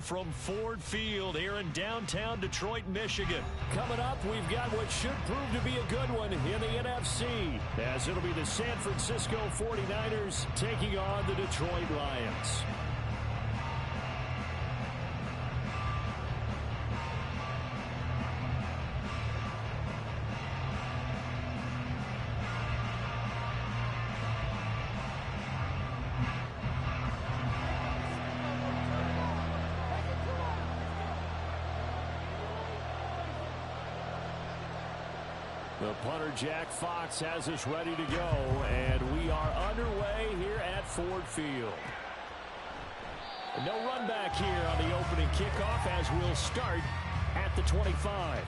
from Ford Field here in downtown Detroit, Michigan. Coming up, we've got what should prove to be a good one in the NFC, as it'll be the San Francisco 49ers taking on the Detroit Lions. The punter, Jack Fox, has us ready to go, and we are underway here at Ford Field. No run back here on the opening kickoff as we'll start at the 25.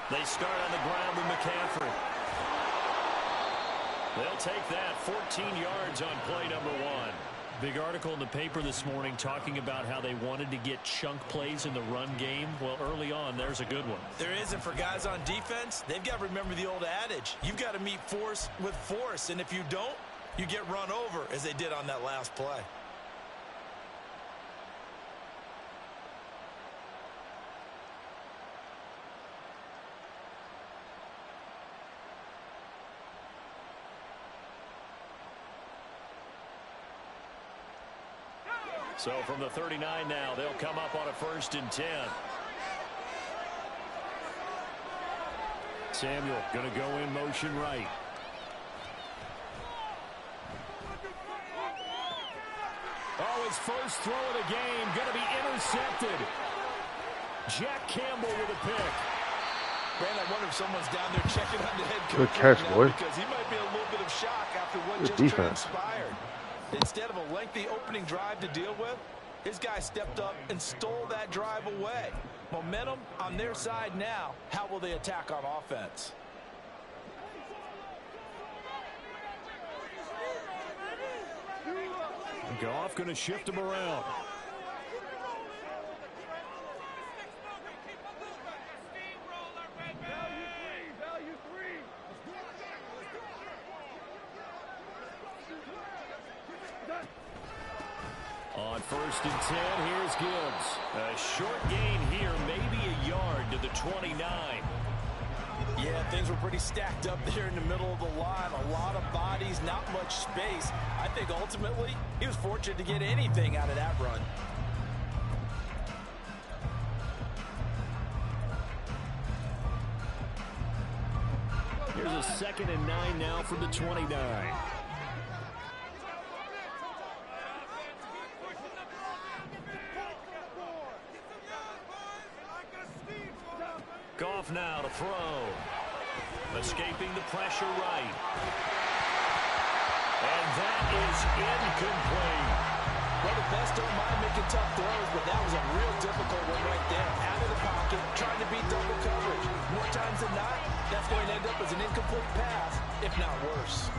They start on the ground with McCaffrey. They'll take that 14 yards on play number 1. Big article in the paper this morning talking about how they wanted to get chunk plays in the run game. Well, early on, there's a good one. There is, and for guys on defense, they've got to remember the old adage. You've got to meet force with force, and if you don't, you get run over, as they did on that last play. So from the 39 now, they'll come up on a 1st and 10. Samuel going to go in motion right. Oh, his first throw of the game going to be intercepted. Jack Campbell with a pick. Brand, I wonder if someone's down there checking on the head coach. Good catch, right now, boy. because he might be a little bit of shock after what Good just defense. transpired. Instead of a lengthy opening drive to deal with, his guy stepped up and stole that drive away. Momentum on their side now. How will they attack on offense? Goff going to shift him around. On 1st and 10, here's Gibbs. A short gain here, maybe a yard to the 29. Yeah, things were pretty stacked up there in the middle of the line. A lot of bodies, not much space. I think ultimately he was fortunate to get anything out of that run. Here's a 2nd and 9 now from the 29. Goff now to throw. Escaping the pressure right. And that is incomplete. Well, the best don't mind making tough throws, but that was a real difficult one right there. Out of the pocket, trying to beat double coverage. More times than not, that's going to end up as an incomplete pass, if not worse.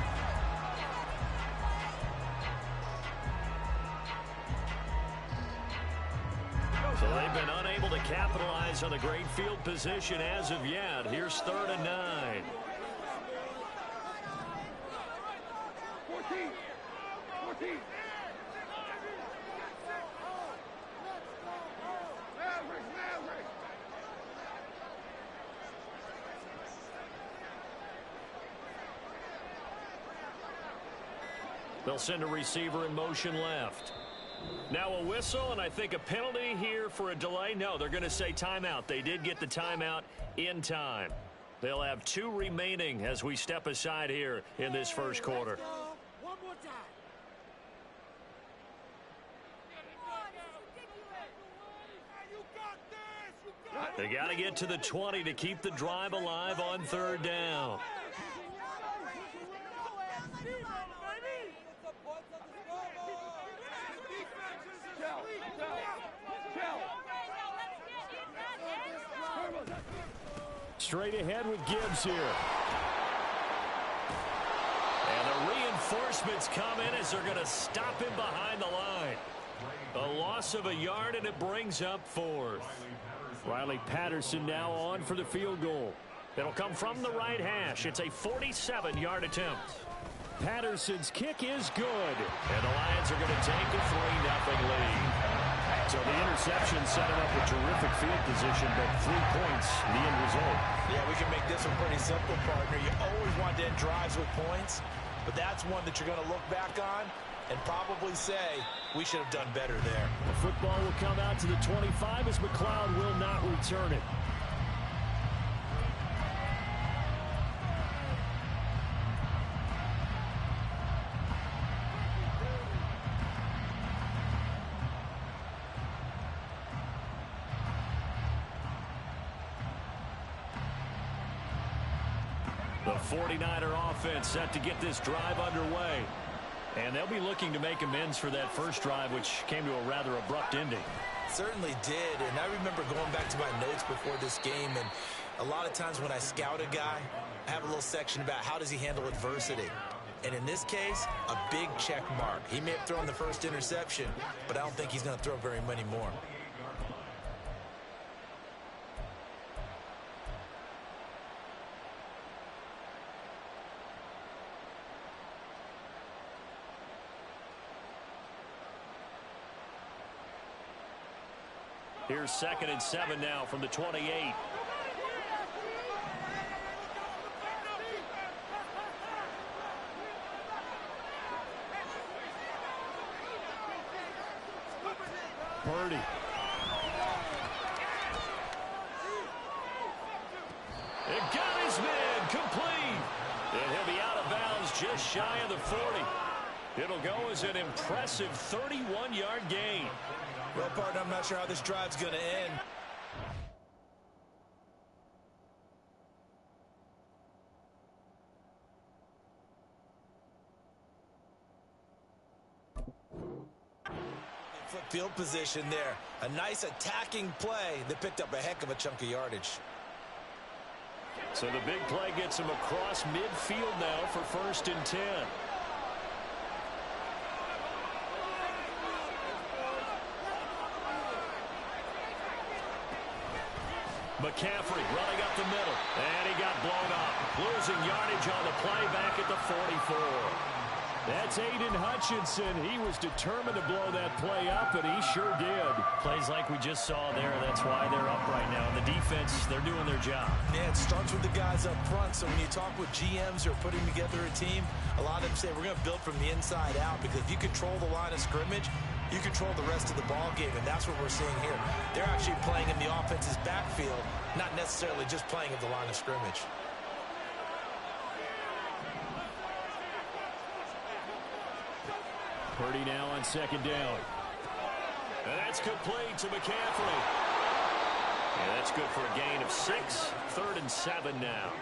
So they've been unable to capitalize on a great field position as of yet. Here's 3rd and 9. 14. They'll send a receiver in motion left. Now a whistle, and I think a penalty here for a delay. No, they're going to say timeout. They did get the timeout in time. They'll have 2 remaining as we step aside here in this first quarter. One more time. They got to get to the 20 to keep the drive alive on 3rd down. straight ahead with Gibbs here. And the reinforcements come in as they're going to stop him behind the line. A loss of a yard, and it brings up fourth. Riley Patterson now on for the field goal. It'll come from the right hash. It's a 47-yard attempt. Patterson's kick is good. And the Lions are going to take a 3-0 lead. So the interception set him up with terrific field position, but 3 points, the end result. Yeah, we can make this one pretty simple, partner. You always want to end drives with points, but that's one that you're going to look back on and probably say, we should have done better there. The football will come out to the 25 as McLeod will not return it. The 49er offense set to get this drive underway. And they'll be looking to make amends for that first drive, which came to a rather abrupt ending. Certainly did, and I remember going back to my notes before this game, and a lot of times when I scout a guy, I have a little section about how does he handle adversity. And in this case, a big check mark. He may have thrown the first interception, but I don't think he's going to throw very many more. Here's 2nd and 7 now from the 28. Purdy. It got his man complete. And he'll be out of bounds just shy of the 40. It'll go as an impressive 31-yard gain. Well, partner, I'm not sure how this drive's going to end. Flip field position there. A nice attacking play that picked up a heck of a chunk of yardage. So the big play gets him across midfield now for 1st and 10. McCaffrey running up the middle, and he got blown up. Losing yardage on the play back at the 44. That's Aiden Hutchinson. He was determined to blow that play up, and he sure did. Plays like we just saw there. That's why they're up right now. The defense, they're doing their job. Yeah, it starts with the guys up front. So when you talk with GMs who are putting together a team, a lot of them say we're going to build from the inside out, because if you control the line of scrimmage, you control the rest of the ball game, and that's what we're seeing here. They're actually playing in the offense's backfield, not necessarily just playing at the line of scrimmage. Purdy now on 2nd down. And that's complete to McCaffrey. And that's good for a gain of 6. 3rd and 7 now.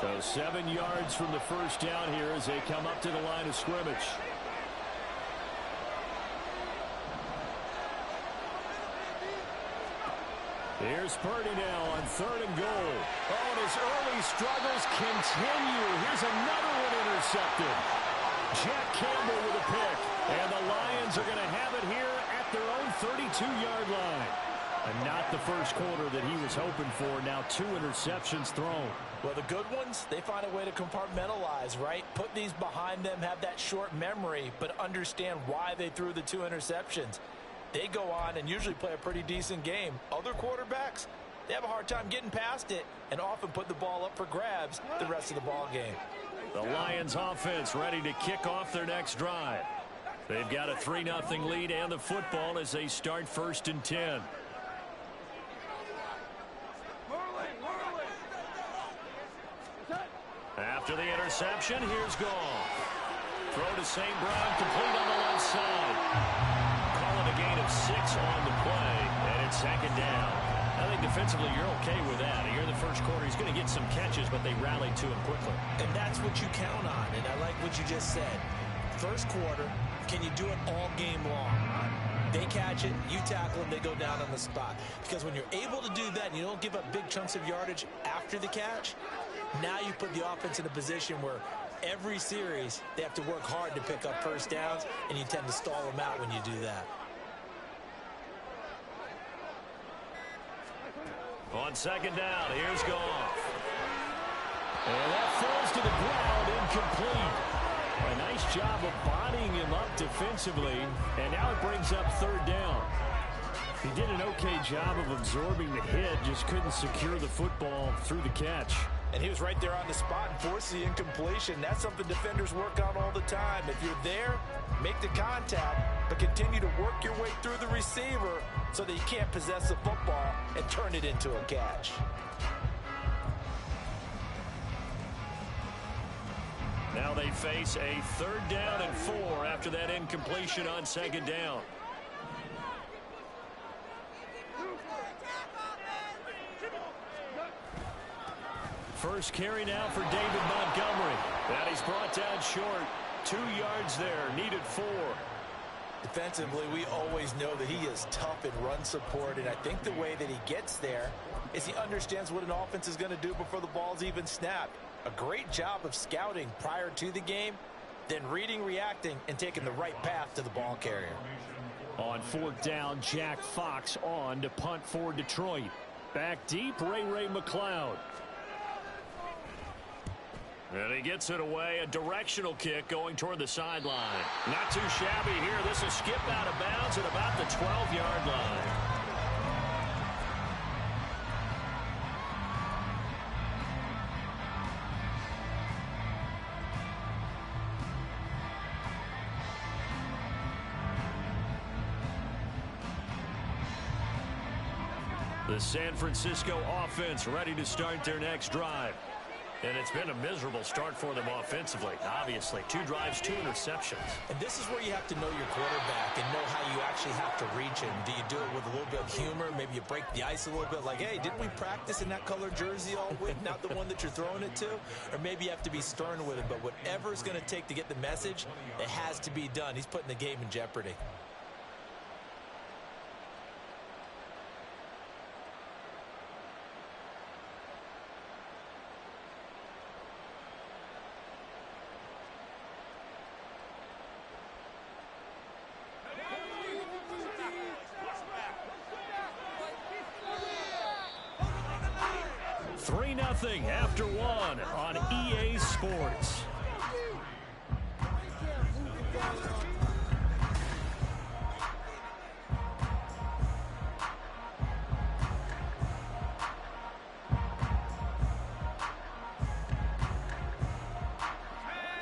So 7 yards from the first down here as they come up to the line of scrimmage. Here's Purdy now on 3rd and goal. Oh, and his early struggles continue. Here's another one intercepted. Jack Campbell with a pick. And the Lions are going to have it here at their own 32-yard line. And not the first quarter that he was hoping for. Now 2 interceptions thrown. Well, the good ones, they find a way to compartmentalize, right? Put these behind them, have that short memory, but understand why they threw the 2 interceptions. They go on and usually play a pretty decent game. Other quarterbacks, they have a hard time getting past it and often put the ball up for grabs the rest of the ball game. The Lions offense ready to kick off their next drive. They've got a 3-0 lead and the football as they start 1st and 10. After the interception, here's Goff. Throw to St. Brown, complete on the left side. Call it a gain of 6 on the play, and it's second down. I think defensively you're okay with that. Here in the first quarter, he's going to get some catches, but they rallied to him quickly. And that's what you count on, and I like what you just said. First quarter, can you do it all game long? They catch it, you tackle them, they go down on the spot. Because when you're able to do that and you don't give up big chunks of yardage after the catch, now you put the offense in a position where every series they have to work hard to pick up first downs, and you tend to stall them out when you do that. On second down, here's Goff. And that falls to the ground, incomplete. A nice job of bodying him up defensively, and now it brings up third down. He did an okay job of absorbing the hit, just couldn't secure the football through the catch. And he was right there on the spot and forced the incompletion. That's something defenders work on all the time. If you're there, make the contact, but continue to work your way through the receiver so that you can't possess the football and turn it into a catch. Now they face a third down and 4 after that incompletion on second down. First carry now for David Montgomery. And he's brought down short. 2 yards there, needed 4. Defensively, we always know that he is tough in run support, and I think the way that he gets there is he understands what an offense is going to do before the ball's even snapped. A great job of scouting prior to the game, then reading, reacting, and taking the right path to the ball carrier. On fourth down, Jack Fox on to punt for Detroit. Back deep, Ray McLeod. And he gets it away, a directional kick going toward the sideline. Not too shabby here. This will skip out of bounds at about the 12-yard line. The San Francisco offense ready to start their next drive. And it's been a miserable start for them offensively. Obviously, 2 drives, 2 interceptions. And this is where you have to know your quarterback and know how you actually have to reach him. Do you do it with a little bit of humor? Maybe you break the ice a little bit like, hey, didn't we practice in that color jersey all week? Not the one that you're throwing it to? Or maybe you have to be stern with him. But whatever it's going to take to get the message, it has to be done. He's putting the game in jeopardy. After 1 on EA Sports.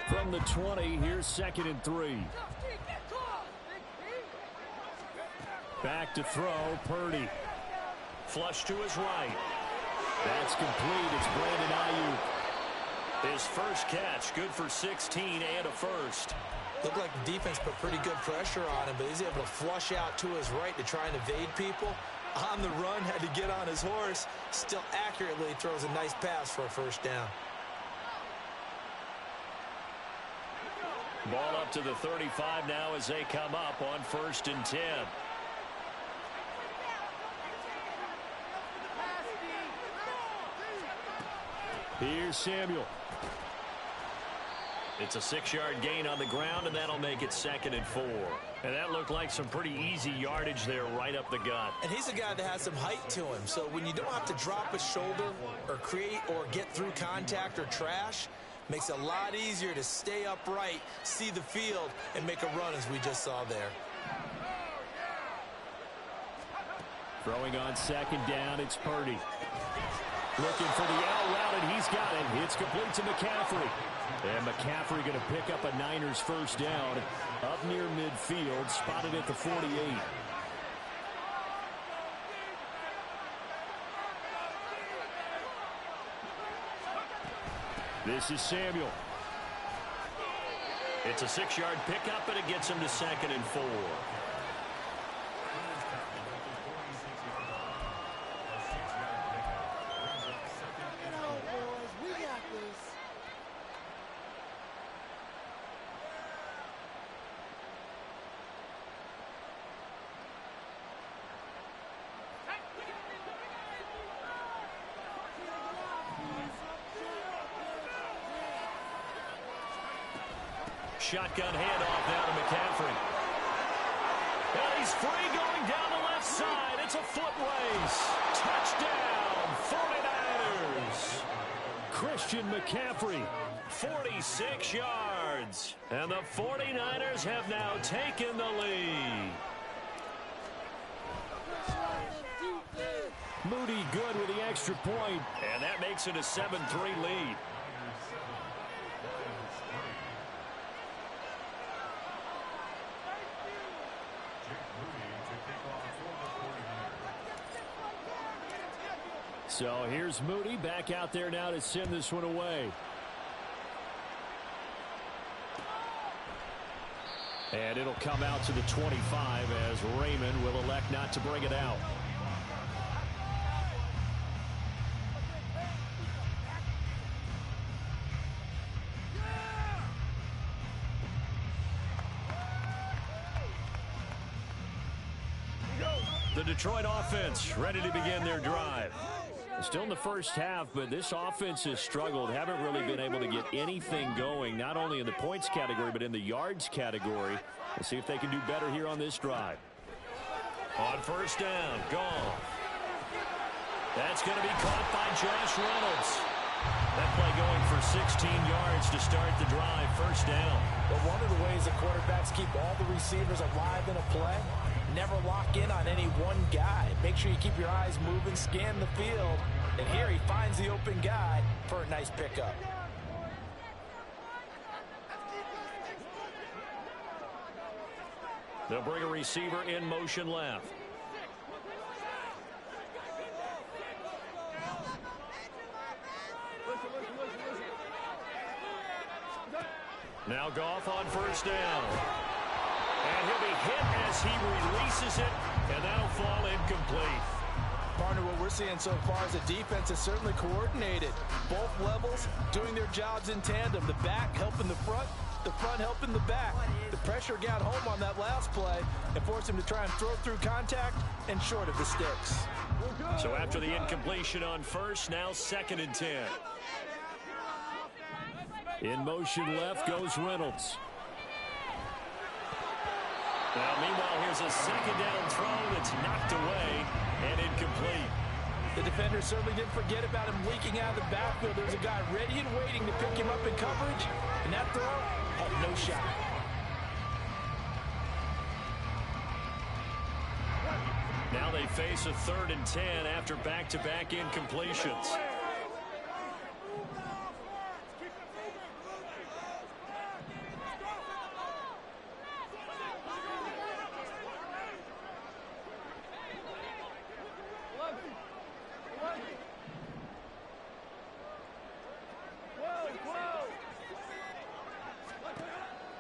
From the 20, here's 2nd and 3. Back to throw, Purdy. Flush to his right. That's complete. It's Brandon Ayuk. His first catch, good for 16 and a first. Looked like the defense put pretty good pressure on him, but he's able to flush out to his right to try and evade people. On the run, had to get on his horse. Still accurately throws a nice pass for a first down. Ball up to the 35 now as they come up on 1st and 10. Here's Samuel. It's a 6-yard gain on the ground, and that'll make it 2nd and 4. And that looked like some pretty easy yardage there right up the gut. And he's a guy that has some height to him. So when you don't have to drop a shoulder or create or get through contact or trash, makes it a lot easier to stay upright, see the field, and make a run as we just saw there. Throwing on 2nd down, it's Purdy. Looking for the L route, and he's got it. It's complete to McCaffrey. And McCaffrey going to pick up a Niners first down up near midfield, spotted at the 48. This is Samuel. It's a 6-yard pickup, and it gets him to 2nd and 4. Shotgun handoff now to McCaffrey. And he's free going down the left side. It's a foot race. Touchdown, 49ers. Christian McCaffrey. 46 yards. And the 49ers have now taken the lead. Moody good with the extra point. And that makes it a 7-3 lead. So here's Moody back out there now to send this one away. And it'll come out to the 25 as Raymond will elect not to bring it out. The Detroit offense ready to begin their drive. Still in the first half, but this offense has struggled. Haven't really been able to get anything going, not only in the points category, but in the yards category. We'll see if they can do better here on this drive. On first down, Goff. That's going to be caught by Josh Reynolds. That play going for 16 yards to start the drive, first down. But one of the ways the quarterbacks keep all the receivers alive in a play, never lock in on any one guy. Make sure you keep your eyes moving, scan the field. And here he finds the open guy for a nice pickup. They'll bring a receiver in motion left. Now Goff on first down. And he'll be hit as he releases it, and that'll fall incomplete. Partner, what we're seeing so far is the defense is certainly coordinated. Both levels doing their jobs in tandem. The back helping the front helping the back. The pressure got home on that last play and forced him to try and throw through contact and short of the sticks. So after the incompletion on first, now 2nd and 10. In motion left goes Reynolds. Now, meanwhile, here's a 2nd down throw that's knocked away and incomplete. The defender certainly didn't forget about him leaking out of the backfield. There's a guy ready and waiting to pick him up in coverage, and that throw had no shot. Now they face a 3rd and 10 after back-to-back incompletions.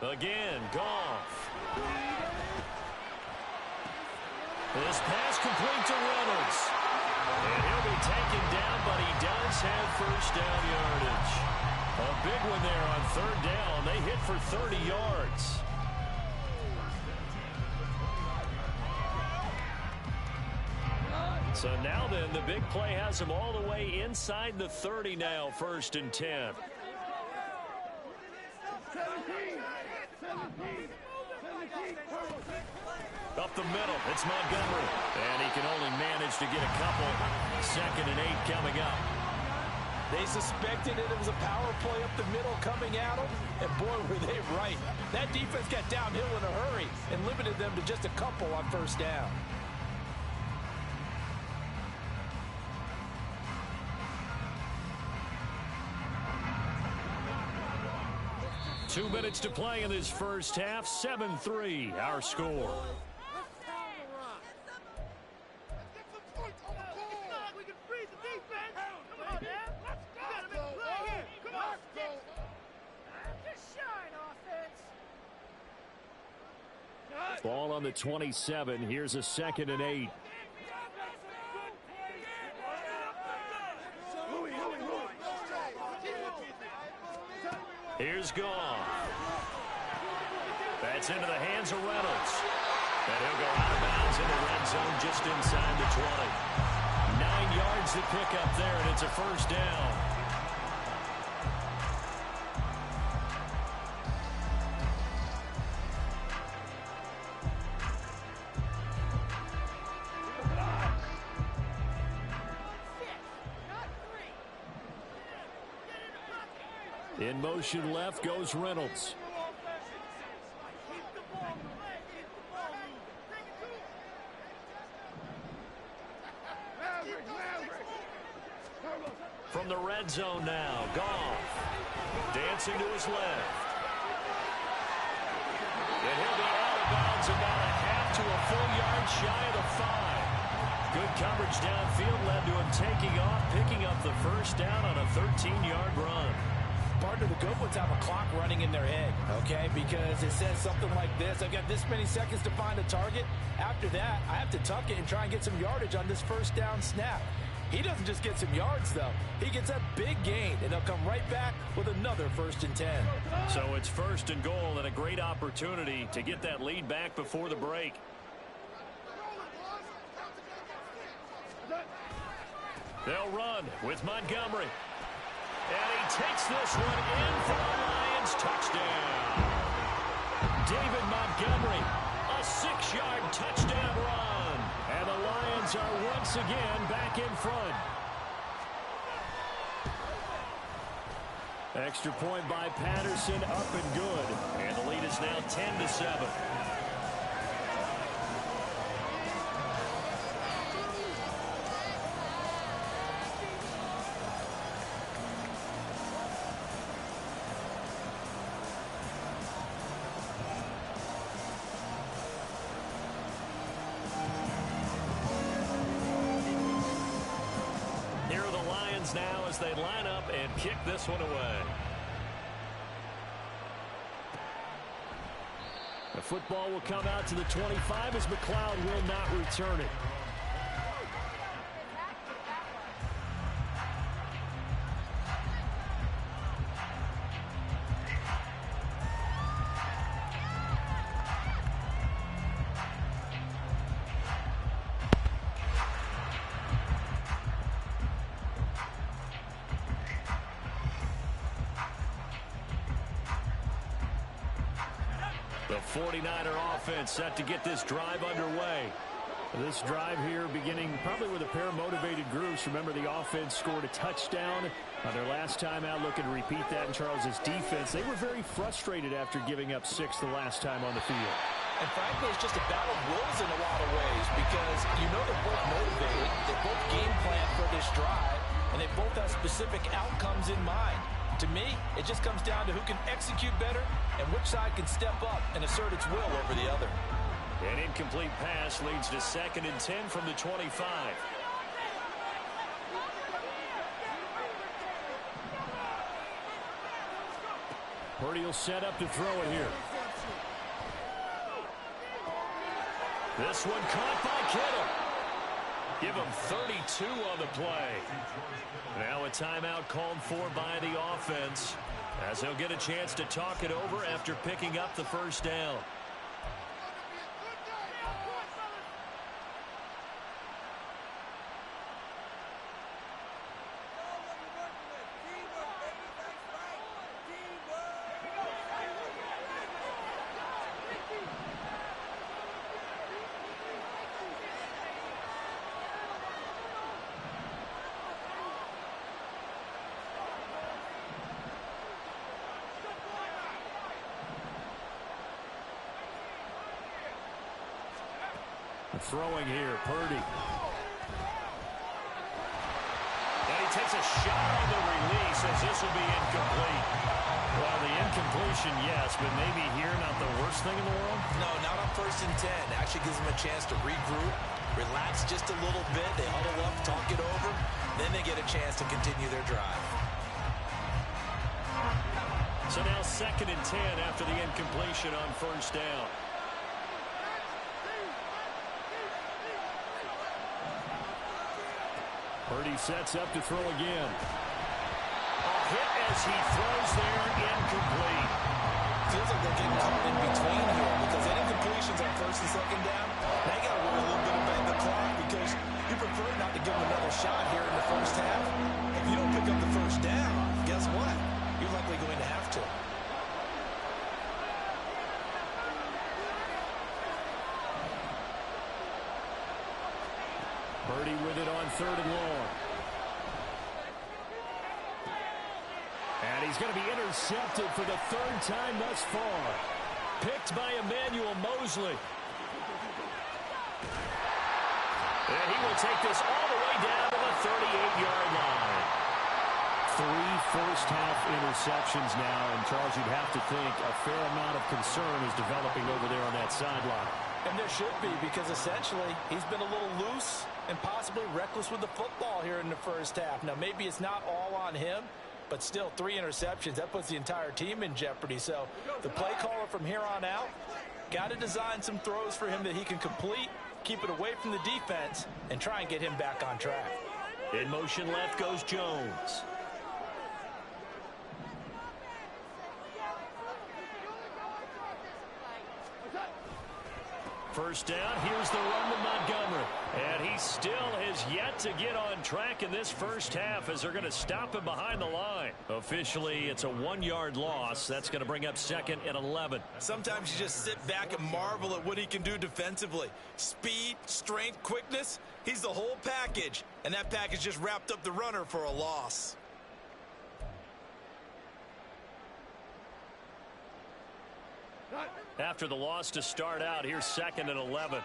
Again, Goff. This pass complete to Reynolds. And he'll be taken down, but he does have first down yardage. A big one there on 3rd down. They hit for 30 yards. So now then, the big play has him all the way inside the 30 now, 1st and 10. Up the middle, it's Montgomery. And he can only manage to get a couple. 2nd and 8 coming up. They suspected it was a power play up the middle coming at them, and boy, were they right. That defense got downhill in a hurry and limited them to just a couple on first down. Two minutes to play in this first half. 7-3, our score. Ball on the 27. Here's a 2nd and 8. Here's Goff. That's into the hands of Reynolds. And he'll go out of bounds in the red zone just inside the 20. 9 yards to pick up there, and it's a first down. In motion left goes Reynolds. From the red zone now, Goff dancing to his left. And he'll be out of bounds about a half to a full yard shy of the 5. Good coverage downfield led to him taking off, picking up the first down on a 13-yard run. Partner, the good ones have a clock running in their head, okay? Because it says something like this: I've got this many seconds to find a target. After that, I have to tuck it and try and get some yardage on this first down snap. He doesn't just get some yards, though. He gets a big gain, and they'll come right back with another 1st and 10. So it's 1st and goal, and a great opportunity to get that lead back before the break. They'll run with Montgomery. And he takes this one in for the Lions. Touchdown. David Montgomery, a 6-yard touchdown run. And the Lions are once again back in front. Extra point by Patterson, up and good. And the lead is now 10-7. Now as they line up and kick this one away. The football will come out to the 25 as McLeod will not return it. The 49er offense set to get this drive underway. This drive here beginning probably with a pair of motivated groups. Remember, the offense scored a touchdown on their last time out. Looking to repeat that in Charles's defense. They were very frustrated after giving up 6 the last time on the field. And frankly, it's just a battle of wills in a lot of ways, because you know they're both motivated. They both game plan for this drive, and they both have specific outcomes in mind. To me, it just comes down to who can execute better and which side can step up and assert its will over the other. An incomplete pass leads to 2nd and 10 from the 25. Purdy will set up to throw it here. This one caught by Kittle. Give him 32 on the play. Now a timeout called for by the offense, as he'll get a chance to talk it over after picking up the first down. Throwing here, Purdy. And he takes a shot on the release as this will be incomplete. Well, the incompletion, yes, but maybe here not the worst thing in the world? No, not on 1st and 10. Actually gives them a chance to regroup, relax just a little bit. They huddle up, talk it over. Then they get a chance to continue their drive. So now 2nd and 10 after the incompletion on 1st down. Purdy sets up to throw again. A hit as he throws there, incomplete. Feels like they're getting caught in between here because any completions on first and second down, now you got to worry a little bit about the clock because you prefer not to give them another shot here in the first half. If you don't pick up the first down, guess what? You're likely going to have to. Purdy with it on 3rd and long. And he's going to be intercepted for the 3rd time thus far. Picked by Emmanuel Mosley. And he will take this all the way down to the 38-yard line. 3 first-half interceptions now, and Charles, you'd have to think a fair amount of concern is developing over there on that sideline. And there should be, because essentially he's been a little loose and possibly reckless with the football here in the first half. Now, maybe it's not all on him, but still 3 interceptions. That puts the entire team in jeopardy. So the play caller from here on out got to design some throws for him that he can complete, keep it away from the defense, and try and get him back on track. In motion left goes Jones. First down, here's the run to Montgomery. And he still has yet to get on track in this first half as they're going to stop him behind the line. Officially, it's a 1-yard loss. That's going to bring up 2nd and 11. Sometimes you just sit back and marvel at what he can do defensively. Speed, strength, quickness, he's the whole package. And that package just wrapped up the runner for a loss. After the loss to start out, here's 2nd and 11.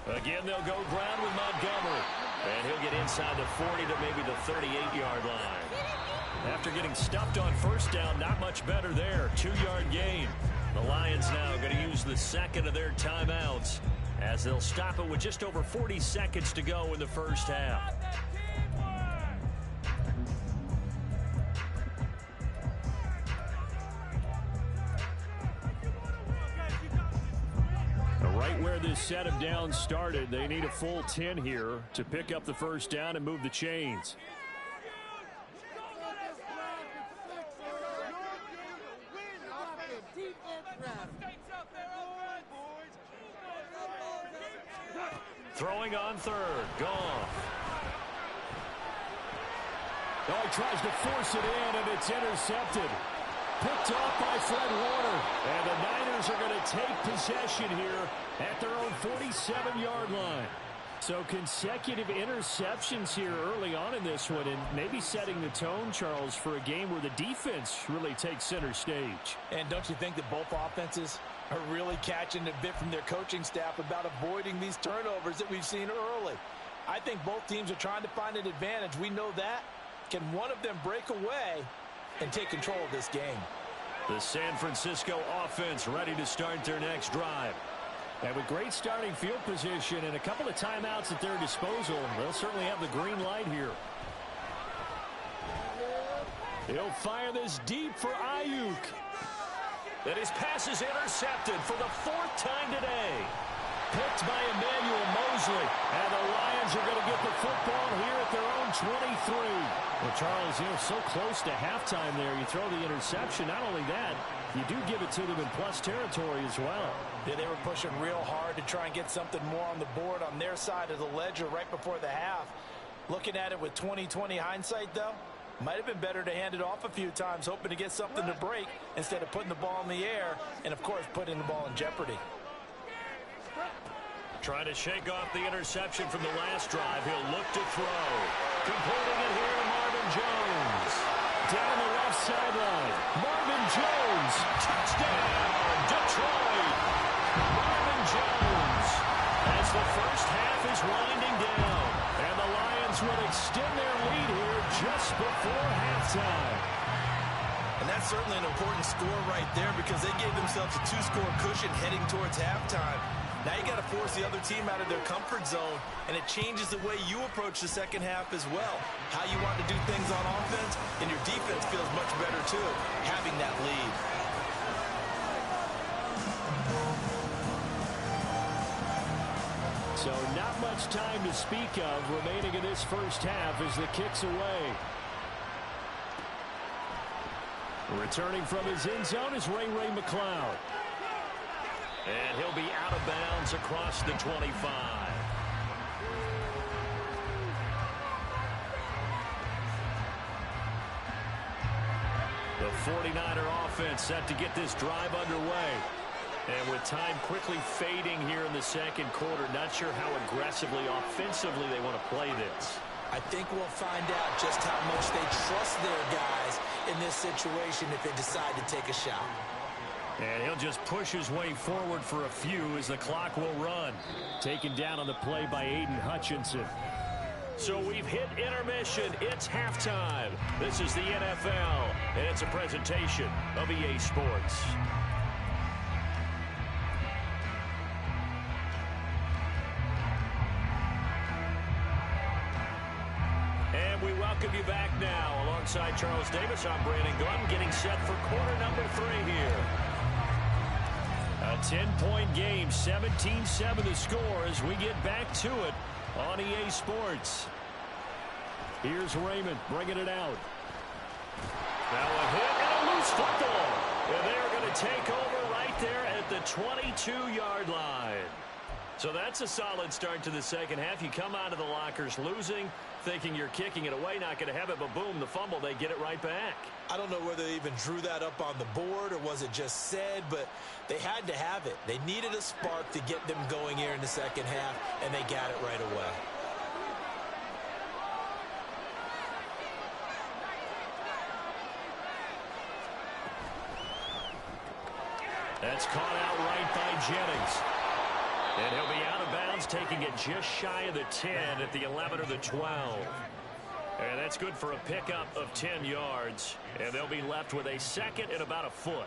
Again, they'll go ground with Montgomery. And he'll get inside the 40 to maybe the 38-yard line. After getting stuffed on first down, not much better there. 2-yard gain. The Lions now going to use the 2nd of their timeouts as they'll stop it with just over 40 seconds to go in the first half. Right where this set of downs started, they need a full 10 here to pick up the first down and move the chains. Throwing on 3rd. Goff. Oh, he tries to force it in, and it's intercepted. Picked off by Fred Warner. And the Niners are going to take possession here at their own 47-yard line. So consecutive interceptions here early on in this one, and maybe setting the tone, Charles, for a game where the defense really takes center stage. And don't you think that both offenses are really catching a bit from their coaching staff about avoiding these turnovers that we've seen early? I think both teams are trying to find an advantage. We know that. Can one of them break away and take control of this game? The San Francisco offense ready to start their next drive. And with great starting field position and a couple of timeouts at their disposal, they'll certainly have the green light here. He'll fire this deep for Ayuk. And his pass is intercepted for the 4th time today. Picked by Emmanuel Mosley. And the Lions are going to get the football here at their own 23. Well, Charles, so close to halftime there. You throw the interception. Not only that, you do give it to them in plus territory as well. Yeah, they were pushing real hard to try and get something more on the board on their side of the ledger right before the half. Looking at it with 20/20 hindsight, though, might have been better to hand it off a few times, hoping to get something to break instead of putting the ball in the air and, of course, putting the ball in jeopardy. Trying to shake off the interception from the last drive. He'll look to throw. Completing it here to Marvin Jones. Down the left sideline. Marvin Jones. Touchdown, Detroit. Marvin Jones. As the first half is winding down. And the Lions will extend their lead here just before halftime. And that's certainly an important score right there because they gave themselves a 2-score cushion heading towards halftime. Now you got to force the other team out of their comfort zone, and it changes the way you approach the second half as well. How you want to do things on offense, and your defense feels much better too, having that lead. So not much time to speak of remaining in this first half as the kick's away. Returning from his end zone is Ray McCloud. And he'll be out of bounds across the 25. The 49er offense set to get this drive underway. And with time quickly fading here in the second quarter, not sure how aggressively, offensively they want to play this. I think we'll find out just how much they trust their guys in this situation if they decide to take a shot. And he'll just push his way forward for a few as the clock will run. Taken down on the play by Aiden Hutchinson. So we've hit intermission. It's halftime. This is the NFL, and it's a presentation of EA Sports. And we welcome you back now. Alongside Charles Davis, I'm Brandon Glenn, getting set for quarter number 3 here. A 10-point game, 17-7 the score as we get back to it on EA Sports. Here's Raymond bringing it out. Now a hit and a loose football. And they're going to take over right there at the 22-yard line. So that's a solid start to the second half. You come out of the lockers losing, thinking you're kicking it away, not going to have it, but boom, the fumble, they get it right back. I don't know whether they even drew that up on the board or was it just said, but they had to have it. They needed a spark to get them going here in the second half, and they got it right away. That's caught out right by Jennings. And he'll be out of bounds, taking it just shy of the 10 at the 11 or the 12. And that's good for a pickup of 10 yards. And they'll be left with a second and about a foot.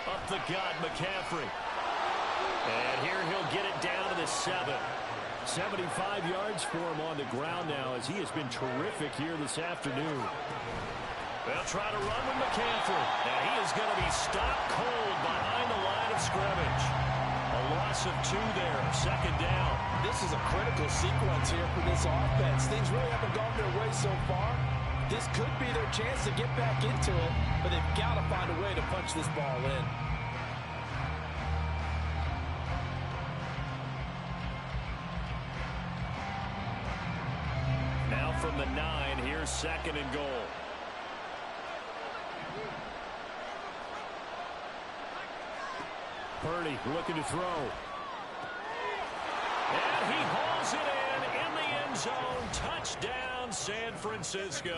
Up the gut, McCaffrey. And here he'll get it down to the 7. 75 yards for him on the ground now as he has been terrific here this afternoon. They'll try to run with McCaffrey. Now he is going to be stopped cold behind the line of scrimmage. A loss of 2 there, second down. This is a critical sequence here for this offense. Things really haven't gone their way so far. This could be their chance to get back into it, but they've got to find a way to punch this ball in. From the 9, here's second and goal. Purdy looking to throw. And he hauls it in the end zone. Touchdown, San Francisco.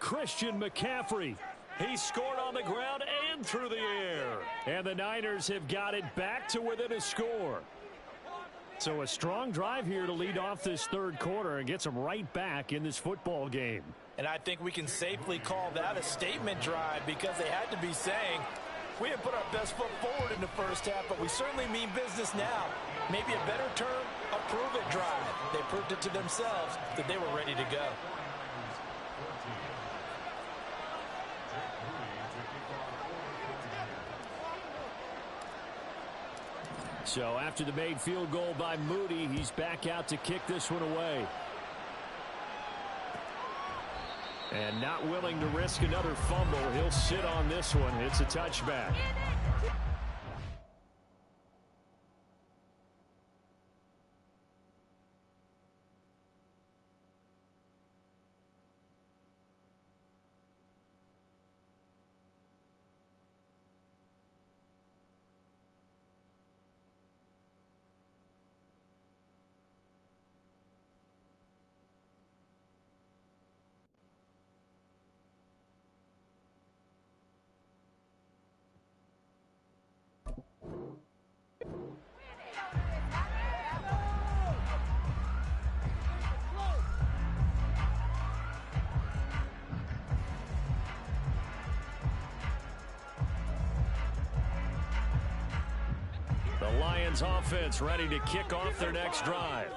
Christian McCaffrey. He scored on the ground and through the air. And the Niners have got it back to within a score. So a strong drive here to lead off this third quarter and gets them right back in this football game. And I think we can safely call that a statement drive because they had to be saying, we have put our best foot forward in the first half, but we certainly mean business now. Maybe a better term, a prove-it drive. They proved it to themselves that they were ready to go. So after the made field goal by Moody, he's back out to kick this one away. And not willing to risk another fumble, he'll sit on this one. It's a touchback. Lions offense ready to kick off their next drive.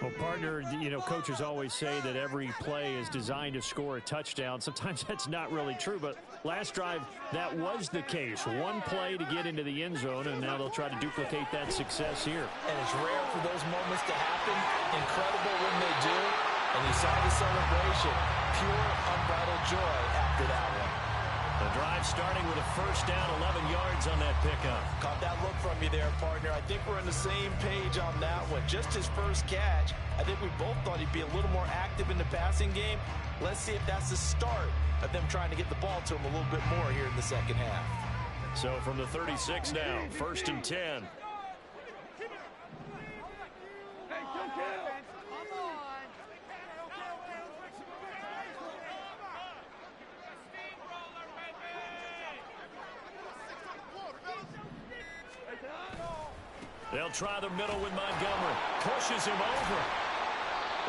Well, partner, coaches always say that every play is designed to score a touchdown. Sometimes that's not really true, but last drive, that was the case. One play to get into the end zone, and now they'll try to duplicate that success here. And it's rare for those moments to happen. Incredible when they do. And you saw the celebration. Pure, unbridled joy after that one. The drive starting with a first down, 11 yards on that pickup. Caught that look from you there, partner. I think we're on the same page on that one. Just his first catch. I think we both thought he'd be a little more active in the passing game. Let's see if that's the start of them trying to get the ball to him a little bit more here in the second half. So from the 36 now, 1st and 10. They'll try the middle with Montgomery. Pushes him over.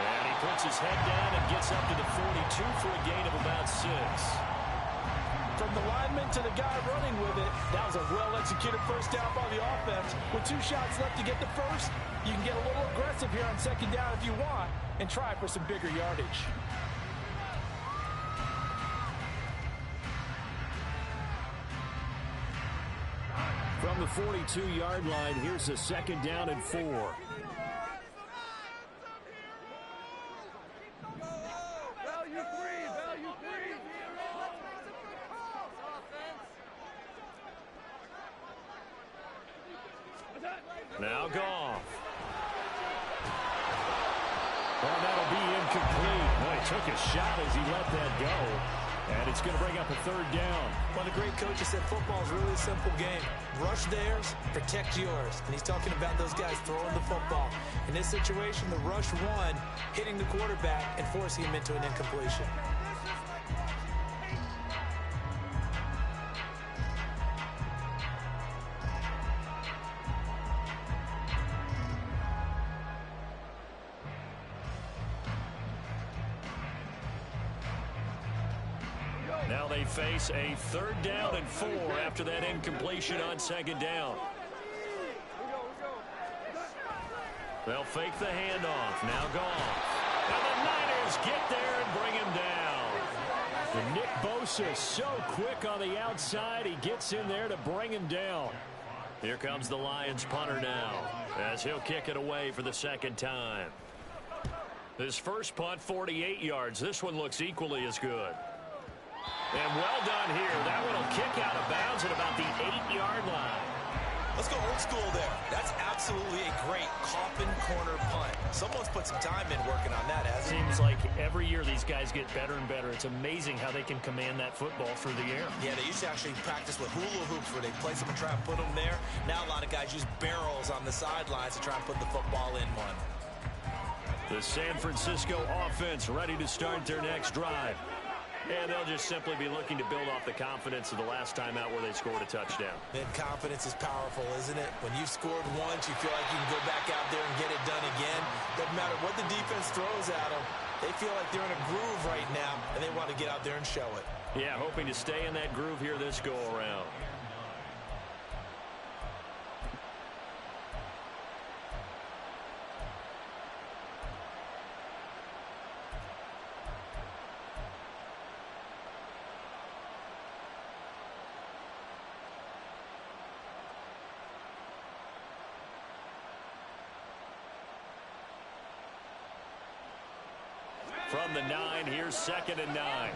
And he puts his head down and gets up to the 42 for a gain of about 6. From the lineman to the guy running with it, that was a well-executed first down by the offense. With 2 shots left to get the first, you can get a little aggressive here on second down if you want and try for some bigger yardage. From the 42-yard line, here's a 2nd down and 4. Now Goff. Well, that'll be incomplete. Well, he took a shot as he let that go. And it's going to bring up a 3rd down. One of the great coaches said football is really a simple game. Rush theirs, protect yours. And he's talking about those guys throwing the football. In this situation, the rush one, hitting the quarterback and forcing him into an incompletion. Now they face a 3rd down and 4 after that incompletion on 2nd down. They'll fake the handoff. Now Goff. And the Niners get there and bring him down. And Nick Bosa so quick on the outside. He gets in there to bring him down. Here comes the Lions punter now as he'll kick it away for the 2nd time. His first punt, 48 yards. This one looks equally as good. And well done here. That one will kick out of bounds at about the 8-yard line. Let's go old school there. That's absolutely a great coffin corner punt. Someone's put some time in working on that, hasn't it? Seems like every year these guys get better and better. It's amazing how they can command that football through the air. Yeah, they used to actually practice with hula hoops where they place them and try and put them there. Now a lot of guys use barrels on the sidelines to try and put the football in one. The San Francisco offense ready to start their next drive. And they'll just simply be looking to build off the confidence of the last time out where they scored a touchdown. And confidence is powerful, isn't it? When you've scored once, you feel like you can go back out there and get it done again. Doesn't matter what the defense throws at them. They feel like they're in a groove right now, and they want to get out there and show it. Yeah, hoping to stay in that groove here this go-around. From the 9, here's 2nd and 9.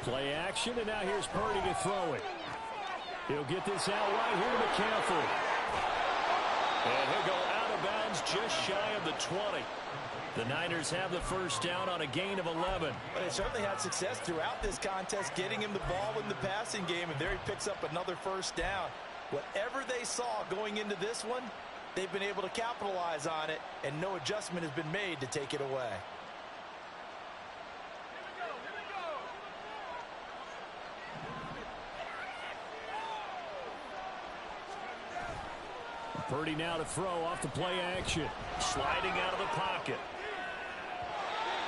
Play action, and now here's Purdy to throw it. He'll get this out right here to McCaffrey. And he'll go out of bounds just shy of the 20. The Niners have the first down on a gain of 11. But they certainly had success throughout this contest, getting him the ball in the passing game, and there he picks up another first down. Whatever they saw going into this one, they've been able to capitalize on it, and no adjustment has been made to take it away. Purdy now to throw off the play action. Sliding out of the pocket.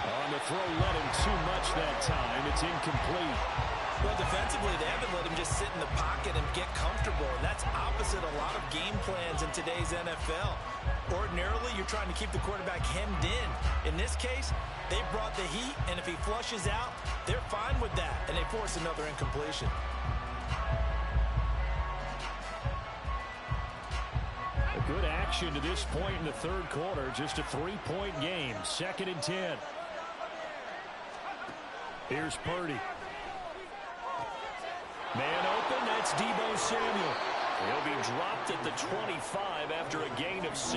On the throw, let him too much that time. It's incomplete. Well, defensively, they haven't let him just sit in the pocket and get comfortable. And that's opposite a lot of game plans in today's NFL. Ordinarily, you're trying to keep the quarterback hemmed in. In this case, they brought the heat, and if he flushes out, they're fine with that, and they force another incompletion. A good action to this point in the third quarter. Just a 3-point game. 2nd and 10. Here's Purdy. Man open, that's Deebo Samuel. He'll be dropped at the 25 after a gain of 6.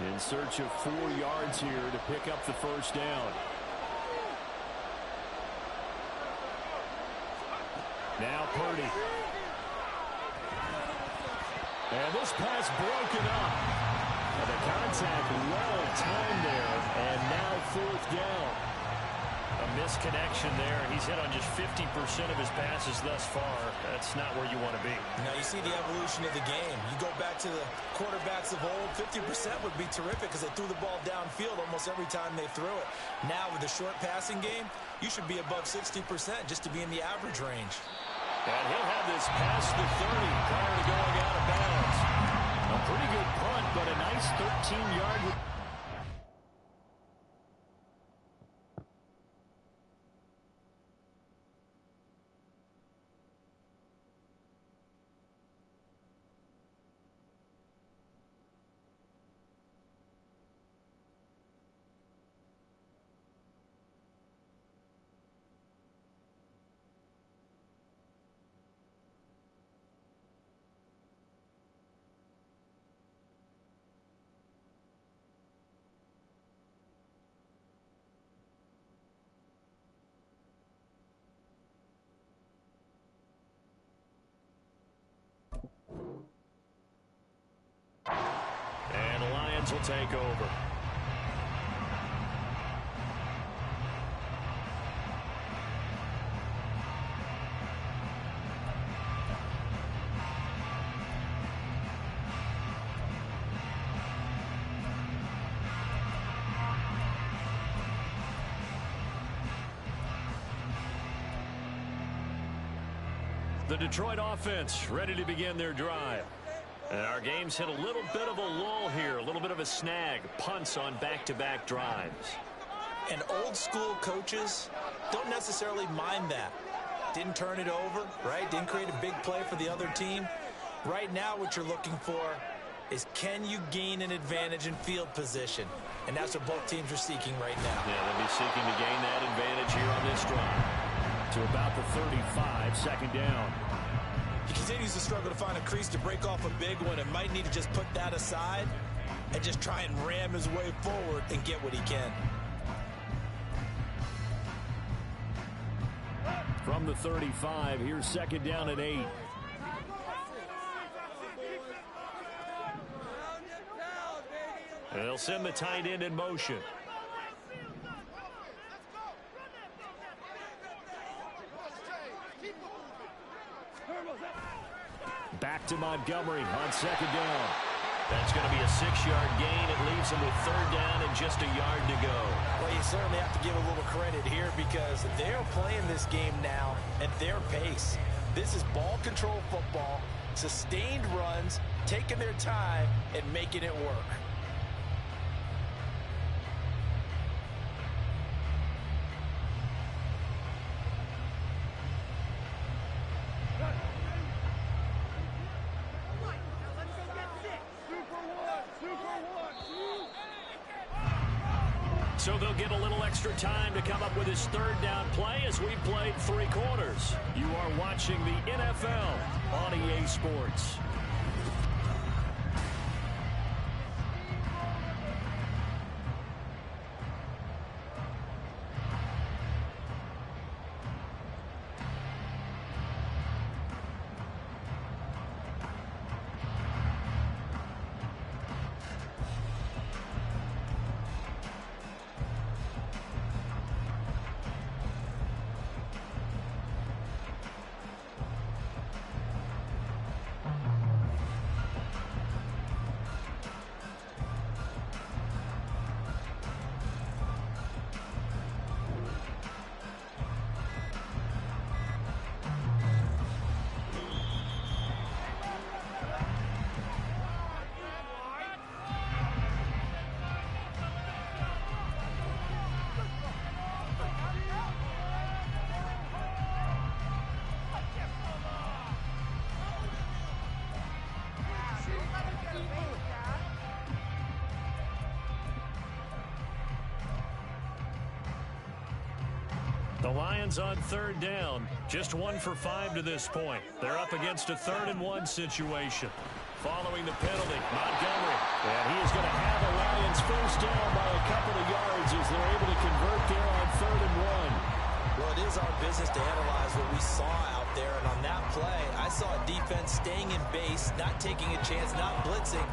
In search of 4 yards here to pick up the first down. Now Purdy. And this pass broken up. And the contact well timed there. And now 4th down. A misconnection there. He's hit on just 50% of his passes thus far. That's not where you want to be. Now you see the evolution of the game. You go back to the quarterbacks of old, 50% would be terrific because they threw the ball downfield almost every time they threw it. Now with the short passing game, you should be above 60% just to be in the average range. And he'll have this past the 30 prior to going out of bounds. A pretty good punt, but a nice 13-yard. Will take over. The Detroit offense ready to begin their drive. And our game's hit a little bit of a lull here, a little bit of a snag. Punts on back-to-back drives. And old-school coaches don't necessarily mind that. Didn't turn it over, right? Didn't create a big play for the other team. Right now what you're looking for is can you gain an advantage in field position? And that's what both teams are seeking right now. Yeah, they'll be seeking to gain that advantage here on this drive. To about the 35, 2nd down. He continues to struggle to find a crease to break off a big one and might need to just put that aside and just try and ram his way forward and get what he can. From the 35, here's 2nd down and 8. And they'll send the tight end in motion. Back to Montgomery on 2nd down. That's going to be a 6-yard gain. It leaves them with 3rd down and just a yard to go. Well, you certainly have to give a little credit here because they're playing this game now at their pace. This is ball control football, sustained runs, taking their time and making it work. So they'll get a little extra time to come up with his 3rd down play as we've played 3 quarters. You are watching the NFL on EA Sports. Lions on third down. Just 1 for 5 to this point. They're up against a 3rd and 1 situation. Following the penalty, Montgomery. And he is going to have a Lions first down by a couple of yards as they're able to convert there on 3rd and 1. Well, it is our business to analyze what we saw out there. And on that play, I saw a defense staying in base, not taking a chance, not blitzing,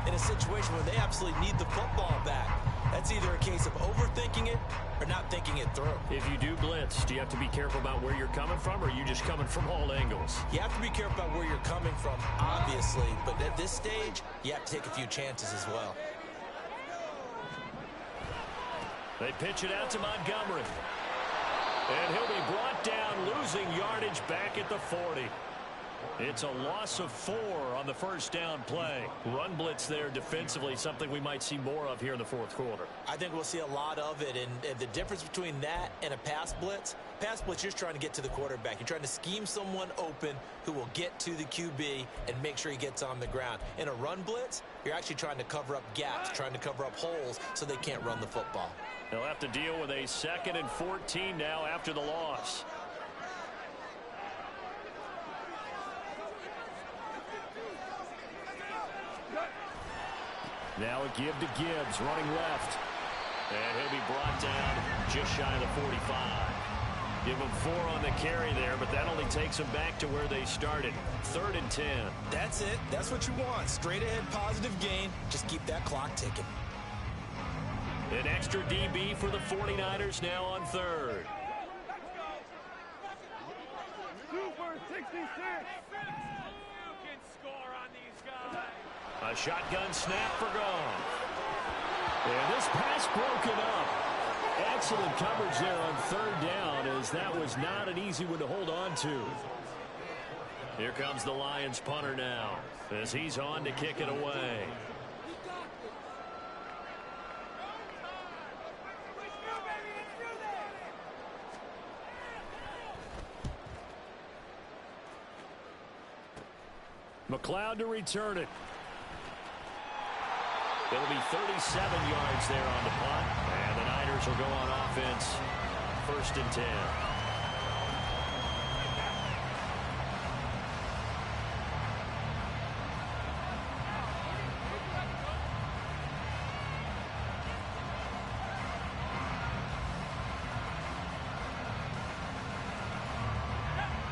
in a situation where they absolutely need the football back. That's either a case of overthinking it or not thinking it through. If you do blitz, do you have to be careful about where you're coming from, or are you just coming from all angles? You have to be careful about where you're coming from, obviously. But at this stage, you have to take a few chances as well. They pitch it out to Montgomery. And he'll be brought down, losing yardage back at the 40. It's a loss of 4 on the first down play. Run blitz there defensively, something we might see more of here in the 4th quarter. I think we'll see a lot of it, and the difference between that and a pass blitz, you're trying to get to the quarterback. You're trying to scheme someone open who will get to the QB and make sure he gets on the ground. In a run blitz, you're actually trying to cover up gaps, trying to cover up holes so they can't run the football. They'll have to deal with a 2nd and 14 now after the loss. Now a give to Gibbs, running left. And he'll be brought down just shy of the 45. Give him 4 on the carry there, but that only takes them back to where they started. 3rd and 10. That's it. That's what you want. Straight ahead positive gain. Just keep that clock ticking. An extra DB for the 49ers now on 3rd. Super 66. You can score on these guys. A shotgun snap for Goff. And this pass broken up. Excellent coverage there on 3rd down, as that was not an easy one to hold on to. Here comes the Lions punter now, as he's on to kick it away. McLeod to return it. It'll be 37 yards there on the punt, and the Niners will go on offense. 1st and 10.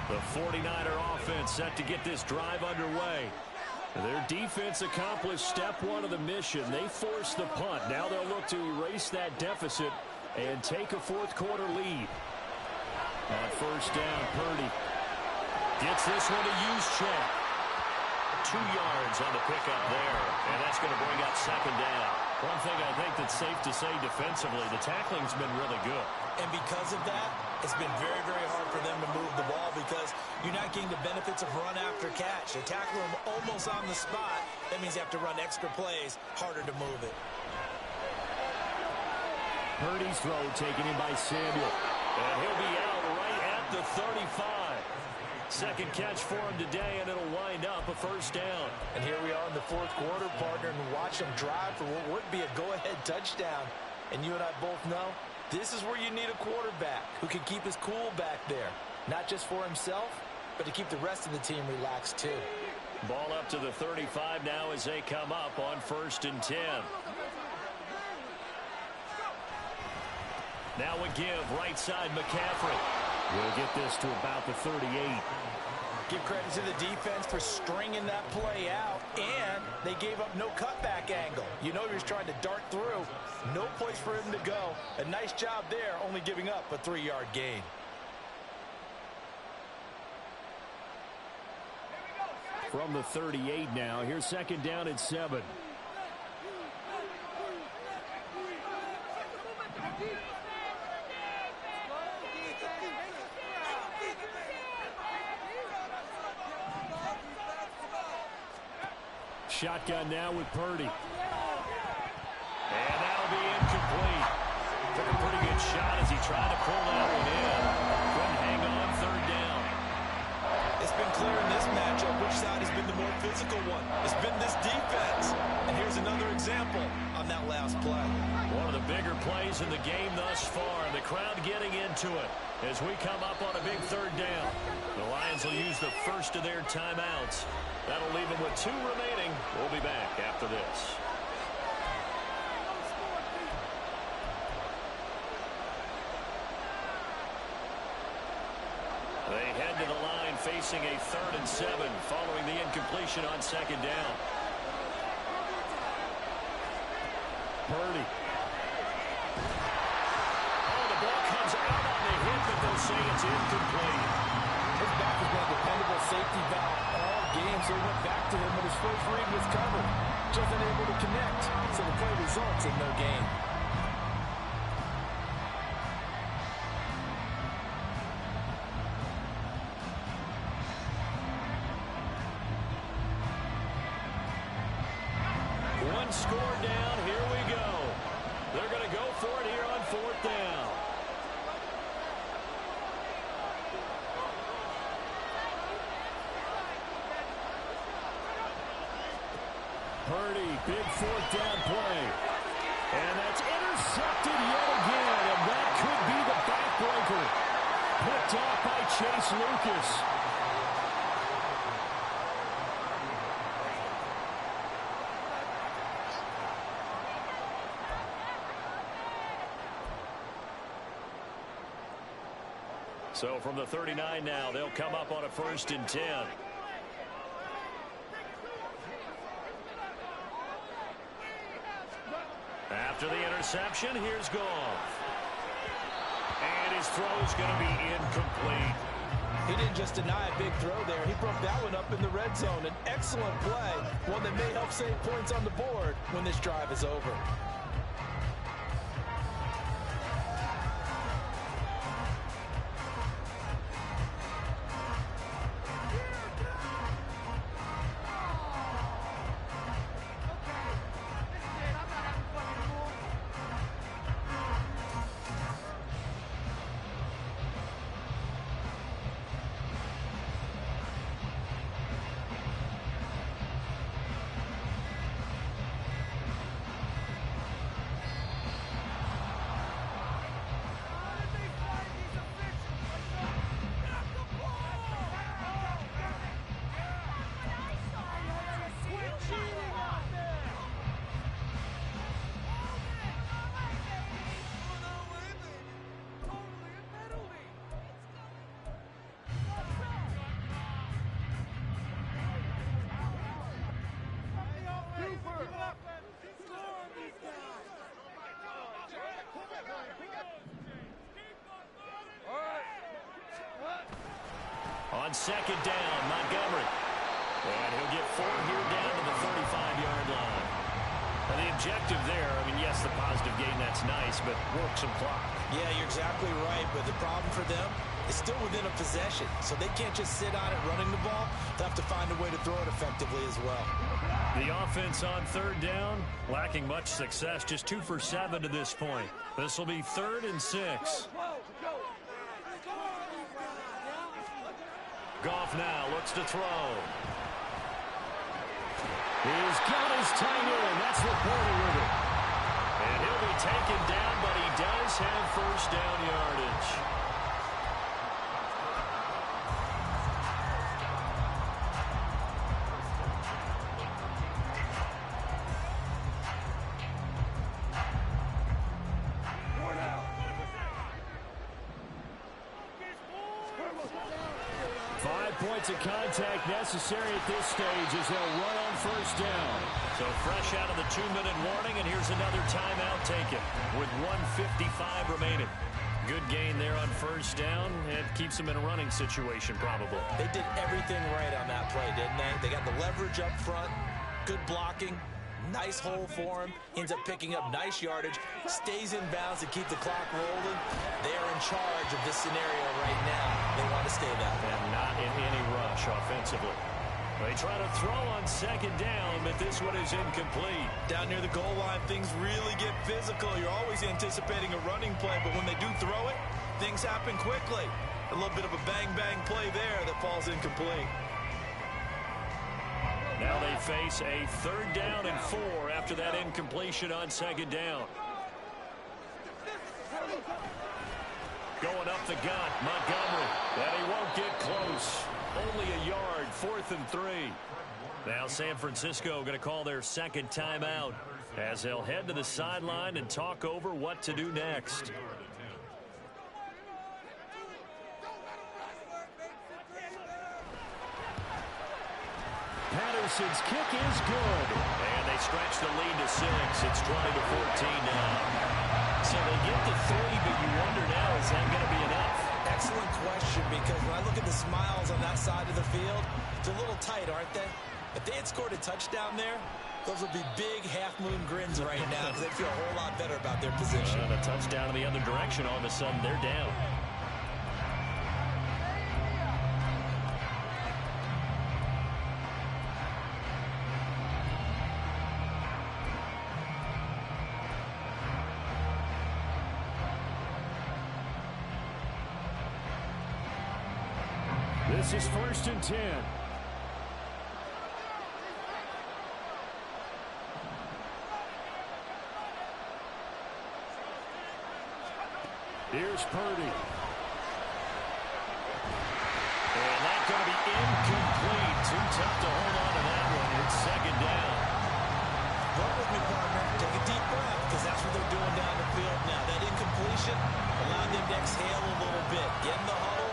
The 49er offense set to get this drive underway. Their defense accomplished step 1 of the mission. They forced the punt. Now they'll look to erase that deficit and take a 4th quarter lead. On 1st down, Purdy gets this one to Juszczyk. 2 yards on the pickup there, and that's going to bring up 2nd down. One thing I think that's safe to say defensively, the tackling's been really good. And because of that, it's been very, very hard for them to move the ball because you're not getting the benefits of run after catch. They tackle him almost on the spot. That means you have to run extra plays, harder to move it. Purdy's throw taken in by Samuel. And he'll be out right at the 35. 2nd catch for him today, and it'll wind up a 1st down. And here we are in the 4th quarter, partner, and watch them drive for what would be a go-ahead touchdown. And you and I both know this is where you need a quarterback who can keep his cool back there. Not just for himself, but to keep the rest of the team relaxed too. Ball up to the 35 now as they come up on 1st and 10. Now a give, right side McCaffrey. We'll get this to about the 38. Give credit to the defense for stringing that play out, and they gave up no cutback angle. You know he was trying to dart through. No place for him to go. A nice job there, only giving up a 3-yard gain. From the 38 now, here's 2nd down and 7. Shotgun now with Purdy. And that'll be incomplete. Took a pretty good shot as he tried to pull that one in. Couldn't hang on 3rd down. It's been clear in this matchup show which side has been the more physical one. It's been this defense. And here's another example on that last play. One of the bigger plays in the game thus far, and the crowd getting into it as we come up on a big third down. The Lions will use the first of their timeouts. That'll leave them with 2 remaining. We'll be back after this. They head to the line facing a 3rd and 7 following the incompletion on 2nd down. Purdy. Oh, the ball comes out on the hit, but they'll say it's incomplete. His back has been a dependable safety valve all game, so he went back to him when his first read was covered. Just unable to connect, so the play results in no gain. One score down, here we go. They're going to go for it here on 4th down. Purdy, big 4th down play. And that's intercepted yet again, and that could be the backbreaker. Picked off by Chase Lucas. So from the 39 now, they'll come up on a 1st and 10. After the interception, here's Goff. And his throw's going to be incomplete. He didn't just deny a big throw there. He broke that one up in the red zone. An excellent play, one that may help save points on the board when this drive is over. On 2nd down, Montgomery. And he'll get 4 here down to the 35-yard line. And the objective there, I mean, yes, the positive gain, that's nice, but work some clock. Yeah, you're exactly right, but the problem for them is still within a possession, so they can't just sit on it running the ball. They have to find a way to throw it effectively as well. The offense on 3rd down, lacking much success, just 2 for 7 to this point. This will be 3rd and 6. Goff now looks to throw. He's got his tight end. That's reported with it. And he'll be taken down, but he does have 1st down yardage. Points of contact necessary at this stage as they'll run on 1st down. So fresh out of the 2-minute warning, and here's another timeout taken with 1:55 remaining. Good gain there on 1st down. It keeps them in a running situation probably. They did everything right on that play, didn't they? They got the leverage up front, good blocking, nice hole for him, ends up picking up nice yardage, stays in bounds to keep the clock rolling. They are in charge of this scenario right now. They want to stay that way. And not in any rush offensively. They try to throw on 2nd down, but this one is incomplete. Down near the goal line, things really get physical. You're always anticipating a running play, but when they do throw it, things happen quickly. A little bit of a bang-bang play there that falls incomplete. Now they face a 3rd down and 4 after that incompletion on 2nd down. Going up the gut, Montgomery. And he won't get close. Only a yard, 4th and 3. Now San Francisco going to call their 2nd timeout as they'll head to the sideline and talk over what to do next. Patterson's kick is good. And they stretch the lead to 6. It's 20-14 now. So they get to 3, but you wonder now, is that going to be enough? Excellent question, because when I look at the smiles on that side of the field, it's a little tight, aren't they? If they had scored a touchdown there, those would be big half-moon grins right now because they feel a whole lot better about their position. And a touchdown in the other direction, all of a sudden they're down. This is 1st and 10. Here's Purdy. And that's going to be incomplete. Too tough to hold on to that one. It's 2nd down. Run with me, partner. Take a deep breath, because that's what they're doing down the field now. That incompletion allowed them to exhale a little bit. Get in the huddle,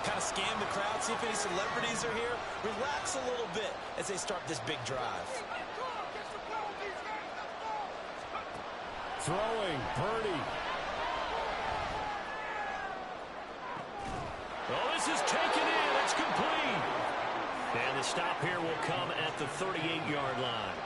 kind of scan the crowd, see if any celebrities are here. Relax a little bit as they start this big drive. Throwing, Purdy. Oh, this is taken in. It's complete. And the stop here will come at the 38-yard line.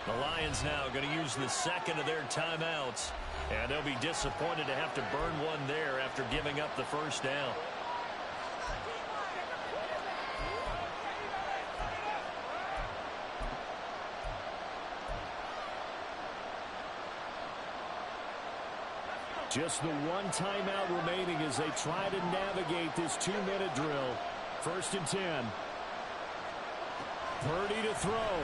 The Lions now going to use the 2nd of their timeouts. And they'll be disappointed to have to burn one there after giving up the 1st down. Just the one timeout remaining as they try to navigate this 2-minute drill. 1st and 10. Purdy to throw.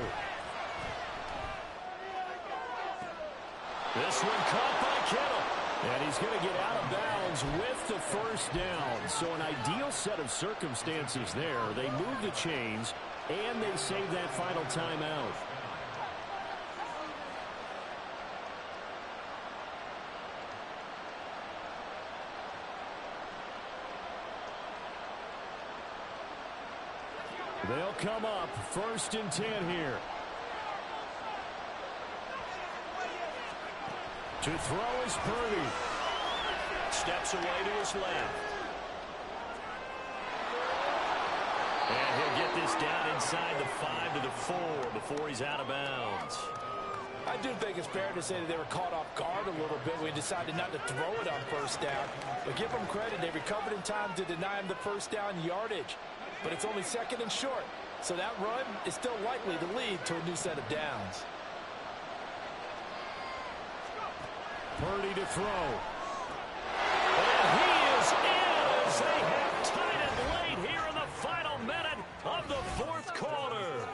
This one caught by Kittle. And he's going to get out of bounds with the 1st down. So an ideal set of circumstances there. They move the chains, and they save that final timeout. They'll come up 1st and 10 here. To throw is Purdy. Steps away to his left. And he'll get this down inside the 5 to the 4 before he's out of bounds. I do think it's fair to say that they were caught off guard a little bit when we decided not to throw it on 1st down. But give them credit. They recovered in time to deny him the 1st down yardage. But it's only 2nd and short. So that run is still likely to lead to a new set of downs. Purdy to throw. And he is in as they have tied it late here in the final minute of the 4th quarter.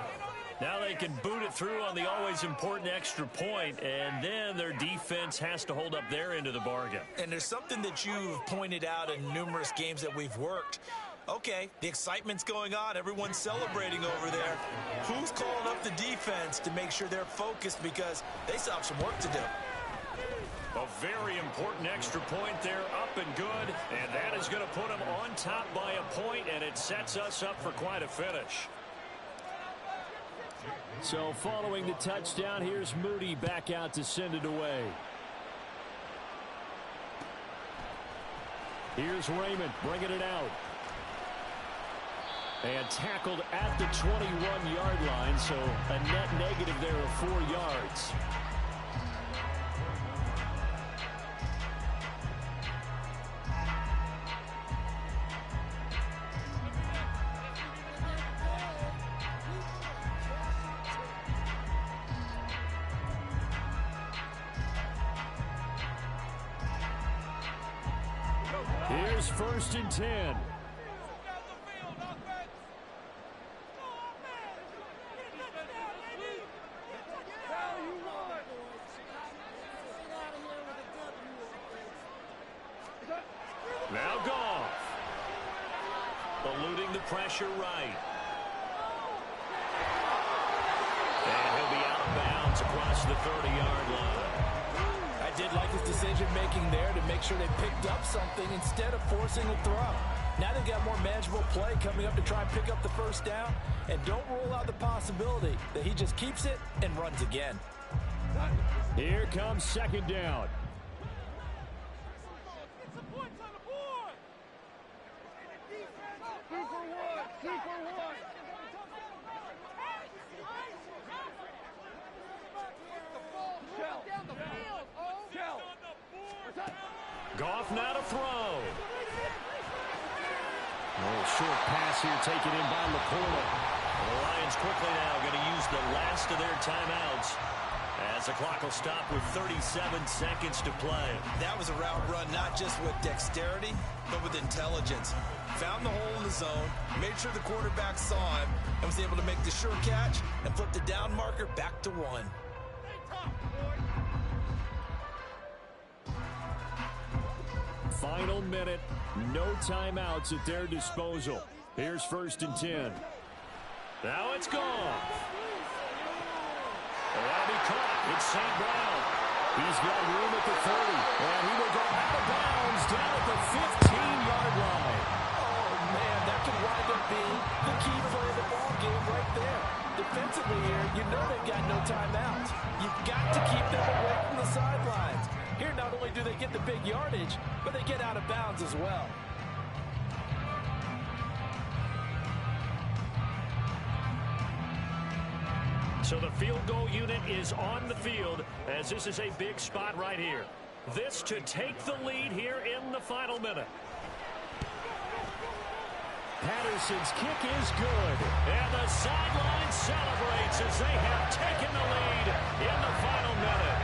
Now they can boot it through on the always important extra point, and then their defense has to hold up their end of the bargain. And there's something that you've pointed out in numerous games that we've worked. Okay, the excitement's going on. Everyone's celebrating over there. Who's calling up the defense to make sure they're focused, because they still have some work to do? A very important extra point there, up and good, and that is going to put them on top by a point, and it sets us up for quite a finish. So following the touchdown, here's Moody back out to send it away. Here's Raymond bringing it out. And tackled at the 21-yard line, so a net negative there of 4 yards. Here's 1st and 10. Now Goff. Eluding the pressure right. And he'll be out of bounds across the 30-yard line. I did like his decision-making there to make sure they picked up something instead of forcing a throw. Now they've got more manageable play coming up to try and pick up the 1st down. And don't rule out the possibility that he just keeps it and runs again. Here comes 2nd down. Goff now to throw. A little short pass here taken in by Laporta. The Lions quickly now going to use the last of their timeouts as the clock will stop with 37 seconds to play. That was a route run not just with dexterity, but with intelligence. Found the hole in the zone, made sure the quarterback saw him, and was able to make the sure catch and flip the down marker back to 1. Final minute, no timeouts at their disposal. Here's 1st and 10. Now it's gone. That'll be caught. It's St. Brown. He's got room at the 30, and he will go out of bounds down at the 15-yard line. Oh, man, that could wind up being the key play of the ball game right there. Defensively here, you know they've got no timeouts. You've got to keep them away from the sidelines. Here, not only do they get the big yardage, but they get out of bounds as well. So the field goal unit is on the field as this is a big spot right here. This to take the lead here in the final minute. Patterson's kick is good. And the sideline celebrates as they have taken the lead in the final minute.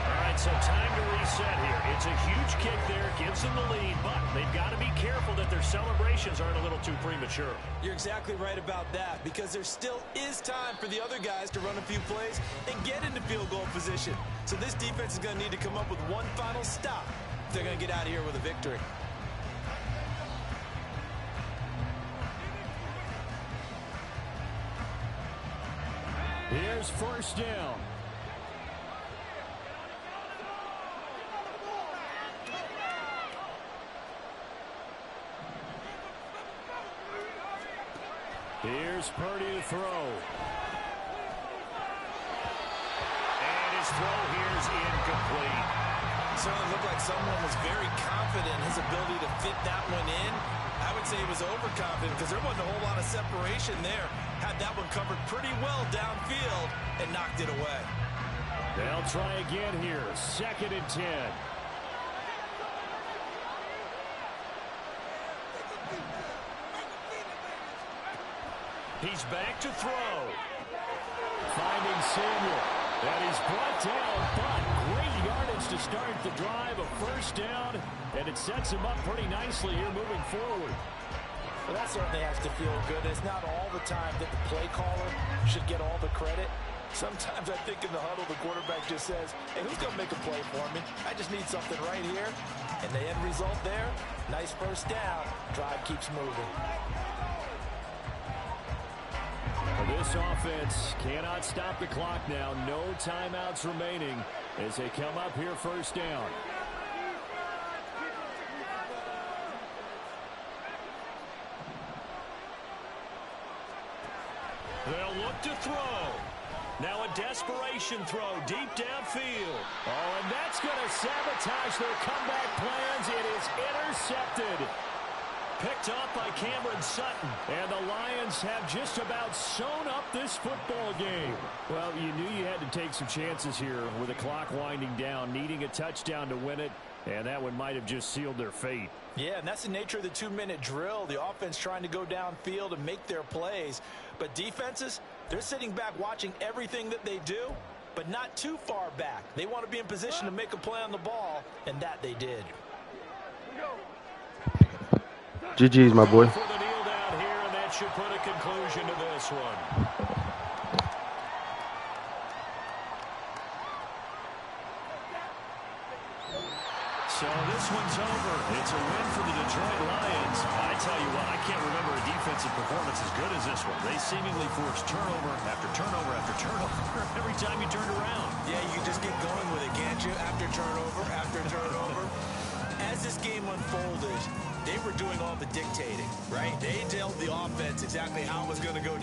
All right, so time to reset here. It's a huge kick there, gives them the lead, but they've got to be careful that their celebrations aren't a little too premature. You're exactly right about that, because there still is time for the other guys to run a few plays and get into field goal position. So this defense is going to need to come up with one final stop if they're going to get out of here with a victory. Here's 1st down. Here's Purdy to throw. And his throw here is incomplete. Certainly looked like someone was very confident in his ability to fit that one in. I would say he was overconfident because there wasn't a whole lot of separation there. Had that one covered pretty well downfield and knocked it away. They'll try again here. 2nd and 10. He's back to throw. Finding Samuel. And he's brought down, but great yardage to start the drive. A 1st down, and it sets him up pretty nicely here moving forward. Well, that certainly has to feel good. It's not all the time that the play caller should get all the credit. Sometimes I think in the huddle, the quarterback just says, hey, who's going to make a play for me? I just need something right here. And the end result there, nice 1st down. Drive keeps moving. This offense cannot stop the clock now. No timeouts remaining as they come up here 1st down. They'll look to throw. Now a desperation throw deep downfield. Oh, and that's going to sabotage their comeback plans. It is intercepted. Picked up by Cameron Sutton. And the Lions have just about sewn up this football game. Well, you knew you had to take some chances here with the clock winding down, needing a touchdown to win it, and that one might have just sealed their fate. Yeah, and that's the nature of the 2-minute drill. The offense trying to go downfield and make their plays. But defenses, they're sitting back watching everything that they do, but not too far back. They want to be in position to make a play on the ball, and that they did. GG's, my boy. For the kneel down here, and that should put a conclusion to this one. So this one's over. It's a win for the Detroit Lions. I tell you what, I can't remember a defensive performance as good as this one. They seemingly forced turnover after turnover after turnover every time you turned around. Yeah, you can just get going with it, can't you? After turnover. As this game unfolded, they were doing all the dictating, right? They told the offense exactly how it was going to go down.